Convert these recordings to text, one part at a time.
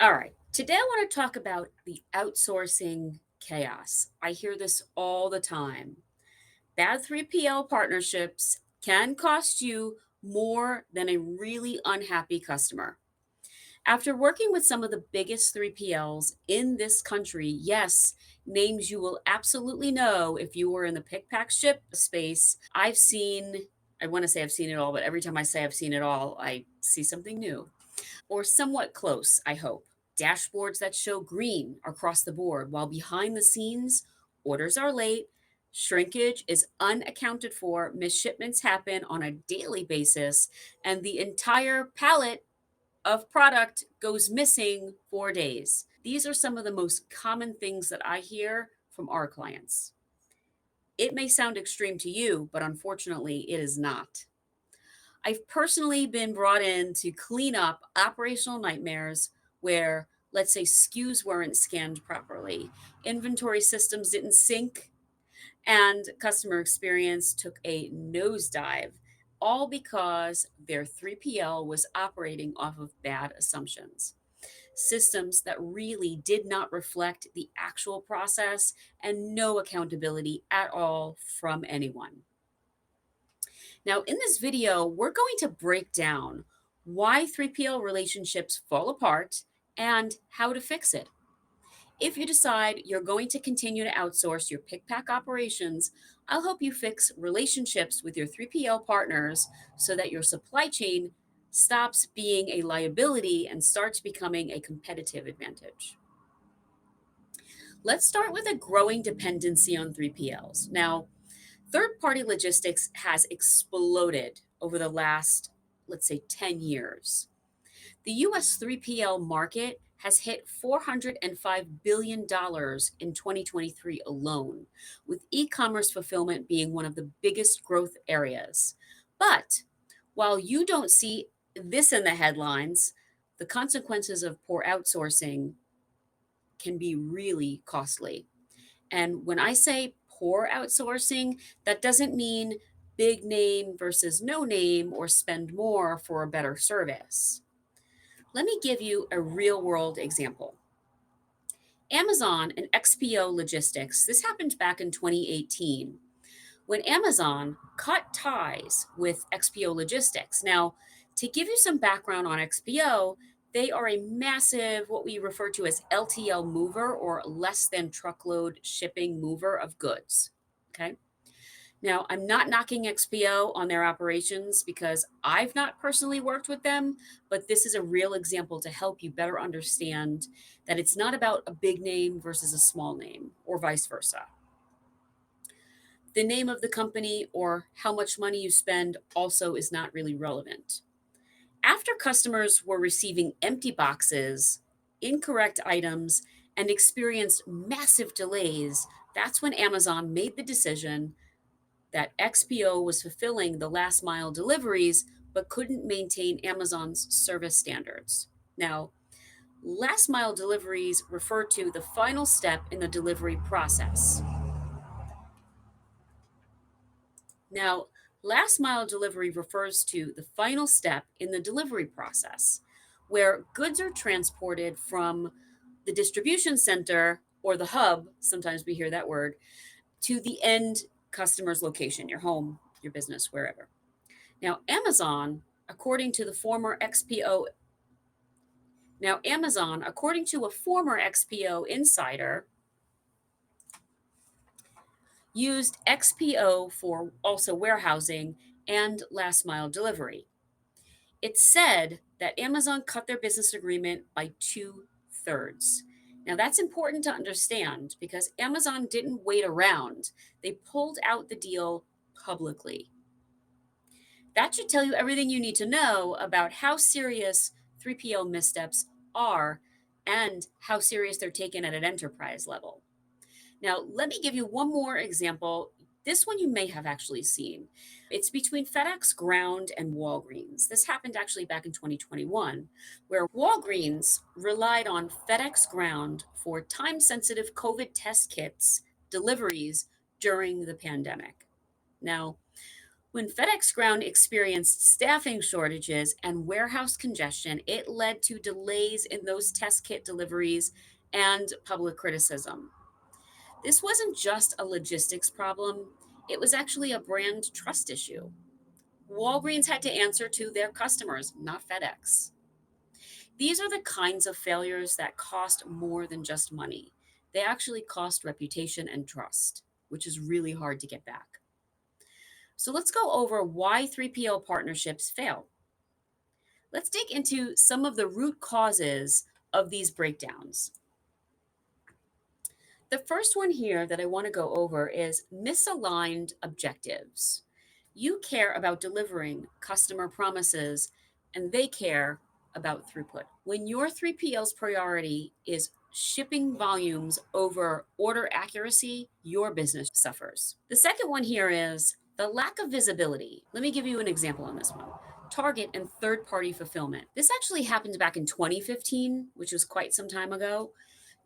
All right. Today I want to talk about the outsourcing chaos. I hear this all the time. Bad 3PL partnerships can cost you more than a really unhappy customer. After working with some of the biggest 3PLs in this country, yes, names you will absolutely know if you were in the pick, pack, ship space, I want to say I've seen it all, but every time I say I've seen it all, I see something new or somewhat close, I hope. Dashboards that show green across the board, while behind the scenes, orders are late, shrinkage is unaccounted for, misshipments happen on a daily basis, and the entire pallet of product goes missing for days. These are some of the most common things that I hear from our clients. It may sound extreme to you, but unfortunately, it is not. I've personally been brought in to clean up operational nightmares where, let's say, SKUs weren't scanned properly, inventory systems didn't sync, and customer experience took a nosedive, all because their 3PL was operating off of bad assumptions. Systems that really did not reflect the actual process and no accountability at all from anyone. Now, in this video, we're going to break down why 3PL relationships fall apart and how to fix it. If you decide you're going to continue to outsource your pick pack operations, I'll help you fix relationships with your 3PL partners so that your supply chain stops being a liability and starts becoming a competitive advantage. Let's start with a growing dependency on 3PLs. Now, third party logistics has exploded over the last, let's say, 10 years. The US 3PL market has hit $405 billion in 2023 alone, with e commerce fulfillment being one of the biggest growth areas. But while you don't see this in the headlines, the consequences of poor outsourcing can be really costly. And when I say poor outsourcing, that doesn't mean big name versus no name or spend more for a better service. Let me give you a real world example. Amazon and XPO Logistics, this happened back in 2018 when Amazon cut ties with XPO Logistics. Now, to give you some background on XPO, they are a massive, what we refer to as LTL mover or less than truckload shipping mover of goods. Okay. Now, I'm not knocking XPO on their operations because I've not personally worked with them, but this is a real example to help you better understand that it's not about a big name versus a small name or vice versa. The name of the company or how much money you spend also is not really relevant. After customers were receiving empty boxes, incorrect items, and experienced massive delays, that's when Amazon made the decision that XPO was fulfilling the last mile deliveries but couldn't maintain Amazon's service standards. Now, last mile deliveries refer to the final step in the delivery process. Now, last mile delivery refers to the final step in the delivery process where goods are transported from the distribution center or the hub, sometimes we hear that word, to the end customer's location, your home, your business, wherever. Now, according to the former XPO, Amazon, according to a former XPO insider, used XPO for also warehousing and last mile delivery. It said that Amazon cut their business agreement by two-thirds. Now, that's important to understand because Amazon didn't wait around. They pulled out the deal publicly. That should tell you everything you need to know about how serious 3PL missteps are and how serious they're taken at an enterprise level. Now, let me give you one more example. This one you may have actually seen. It's between FedEx Ground and Walgreens. This happened actually back in 2021, where Walgreens relied on FedEx Ground for time sensitive COVID test kits deliveries during the pandemic. Now, When FedEx Ground experienced staffing shortages and warehouse congestion, it led to delays in those test kit deliveries and public criticism. This wasn't just a logistics problem, it was actually a brand trust issue. Walgreens had to answer to their customers, not FedEx. These are the kinds of failures that cost more than just money. They actually cost reputation and trust, which is really hard to get back. So let's go over why 3PL partnerships fail. Let's dig into some of the root causes of these breakdowns. The first one here that I want to go over is misaligned objectives. You care about delivering customer promises, and they care about throughput. When your 3PL's priority is shipping volumes over order accuracy, your business suffers. The second one here is the lack of visibility. Let me give you an example on this one. Target and third party fulfillment. This actually happened back in 2015, which was quite some time ago.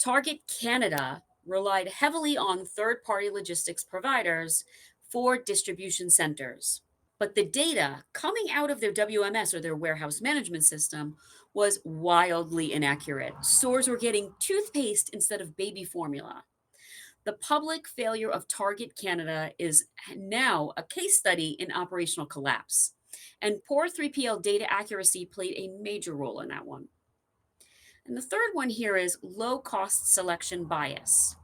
Target Canada relied heavily on third party logistics providers for distribution centers. But the data coming out of their WMS or their warehouse management system was wildly inaccurate. Stores were getting toothpaste instead of baby formula. The public failure of Target Canada is now a case study in operational collapse. And poor 3PL data accuracy played a major role in that one. And the third one here is low cost selection bias.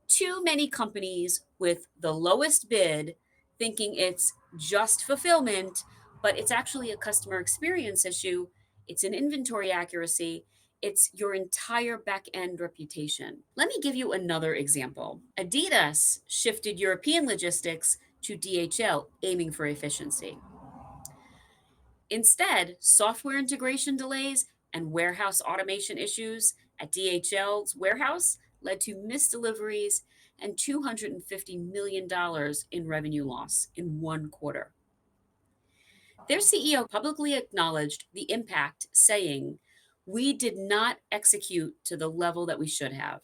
Too many companies with the lowest bid thinking it's just fulfillment, but it's actually a customer experience issue. It's an inventory accuracy. It's your entire back end reputation. Let me give you another example. Adidas shifted European logistics to DHL, aiming for efficiency. Instead, software integration delays and warehouse automation issues at DHL's warehouse led to missed deliveries and $250 million in revenue loss in one quarter. Their CEO publicly acknowledged the impact, saying, "We did not execute to the level that we should have."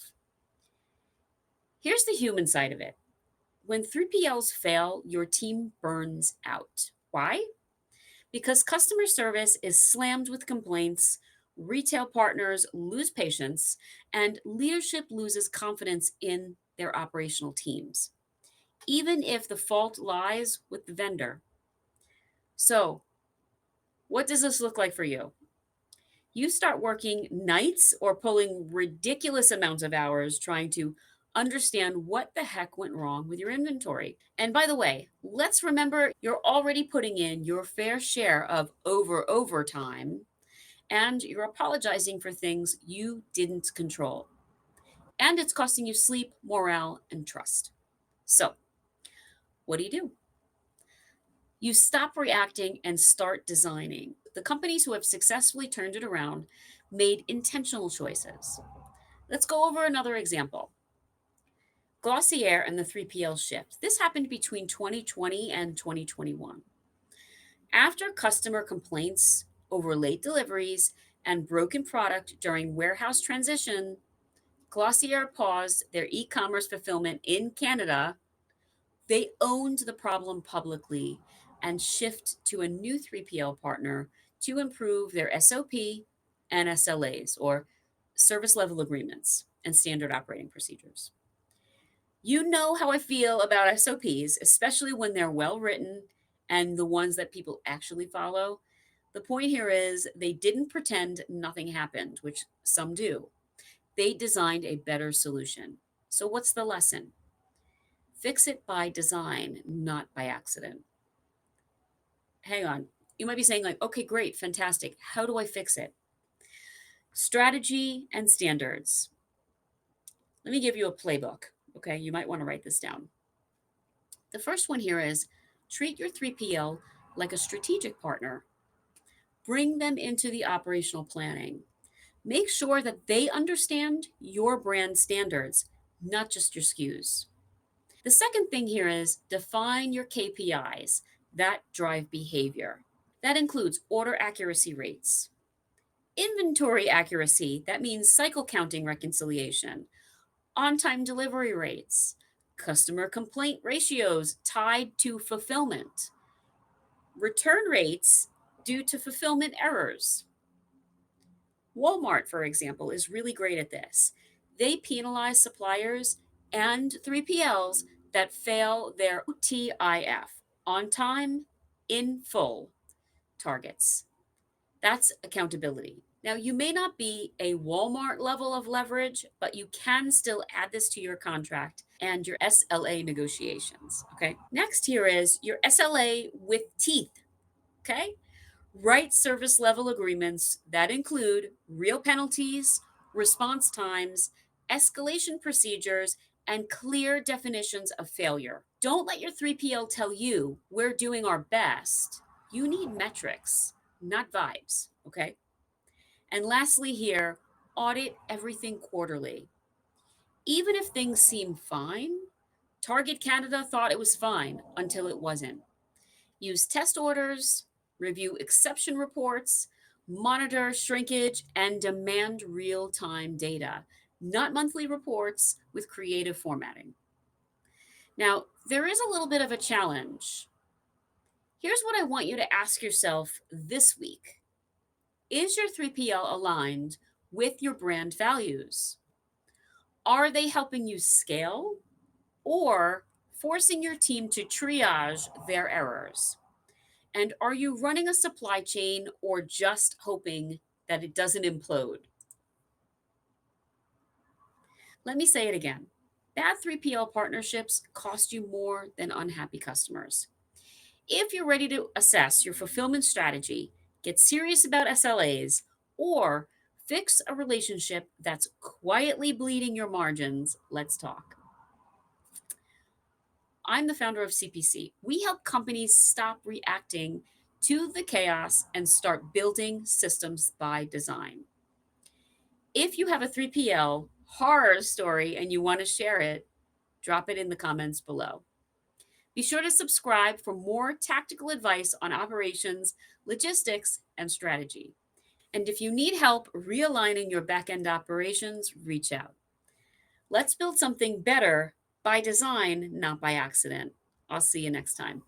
Here's the human side of it. When 3PLs fail, your team burns out. Why? Because customer service is slammed with complaints, retail partners lose patience, and leadership loses confidence in their operational teams, even if the fault lies with the vendor. So, what does this look like for you? You start working nights or pulling ridiculous amounts of hours trying to understand what the heck went wrong with your inventory. And by the way, let's remember you're already putting in your fair share of overtime and you're apologizing for things you didn't control. And it's costing you sleep, morale, and trust. So, what do? You stop reacting and start designing. The companies who have successfully turned it around made intentional choices. Let's go over another example. Glossier and the 3PL shift. This happened between 2020 and 2021. After customer complaints over late deliveries and broken product during warehouse transition, Glossier paused their e commerce fulfillment in Canada. They owned the problem publicly and shift to a new 3PL partner to improve their SOP and SLAs, or service level agreements and standard operating procedures. You know how I feel about SOPs, especially when they're well written and the ones that people actually follow. The point here is they didn't pretend nothing happened, which some do. They designed a better solution. So, what's the lesson? Fix it by design, not by accident. Hang on. You might be saying, like, okay, great, fantastic. How do I fix it? Strategy and standards. Let me give you a playbook. Okay, you might want to write this down. The first one here is treat your 3PL like a strategic partner. Bring them into the operational planning. Make sure that they understand your brand standards, not just your SKUs. The second thing here is define your KPIs that drive behavior. That includes order accuracy rates, inventory accuracy, that means cycle counting reconciliation, on time delivery rates, customer complaint ratios tied to fulfillment, return rates due to fulfillment errors. Walmart, for example, is really great at this. They penalize suppliers and 3PLs that fail their OTIF, on time, in full targets. That's accountability. Now, you may not be a Walmart level of leverage, but you can still add this to your contract and your SLA negotiations. Okay. Next, here is your SLA with teeth. Okay. Write service level agreements that include real penalties, response times, escalation procedures, and clear definitions of failure. Don't let your 3PL tell you we're doing our best. You need metrics, not vibes, okay? And lastly, here, audit everything quarterly. Even if things seem fine, Target Canada thought it was fine until it wasn't. Use test orders, review exception reports, monitor shrinkage, and demand real time data, not monthly reports with creative formatting. Now, there is a little bit of a challenge. Here's what I want you to ask yourself this week. Is your 3PL aligned with your brand values? Are they helping you scale or forcing your team to triage their errors? And are you running a supply chain or just hoping that it doesn't implode? Let me say it again. Bad 3PL partnerships cost you more than unhappy customers. If you're ready to assess your fulfillment strategy, get serious about SLAs, or fix a relationship that's quietly bleeding your margins, let's talk. I'm the founder of CPC. We help companies stop reacting to the chaos and start building systems by design. If you have a 3PL horror story and you want to share it, drop it in the comments below. Be sure to subscribe for more tactical advice on operations, logistics, and strategy. And if you need help realigning your back-end operations, reach out. Let's build something better by design, not by accident. I'll see you next time.